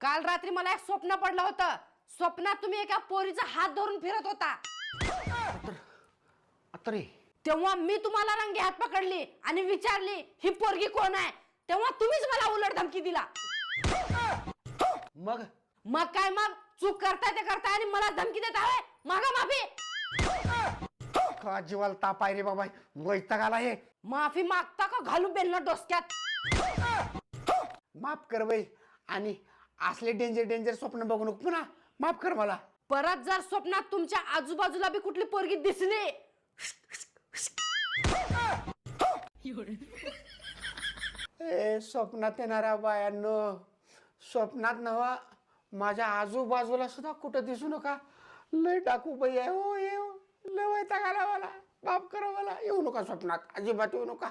काल रात्री मला एक स्वप्न पडलं होतं. स्वप्नात तुम्ही एका पोरीचा हात धरून फिरत होता. अरे तेव्हा मी तुम्हाला रंगे हात पकडली आणि विचारली ही पोरगी कोण आहे. तेव्हा तुम्हीच मला उलट धमकी दिला. मग मग काय मग चूक करताय ते करताय आणि मला धमकी देत आहे. मागा माफी. का जीवाला ताप आहे रे बाबा, वैताग आला हे. माफी मागता का घालू बेलना डोसक्यात. माफ कर बाई, आणि असले डेंजर स्वप्न बघू नको पुन्हा. माफ कर मला. परत जर स्वप्नात तुमच्या आजूबाजूला बी कुठली पोरगी दिसली. ए स्वप्नात येणाऱ्या बायांनो, स्वप्नात नवा माझ्या आजूबाजूला सुद्धा कुठं दिसू नका. लय टाकू बाई आहे हो, येऊ लय वैताग आला मला. माफ करा मला. येऊ नका स्वप्नात, अजिबात येऊ नका.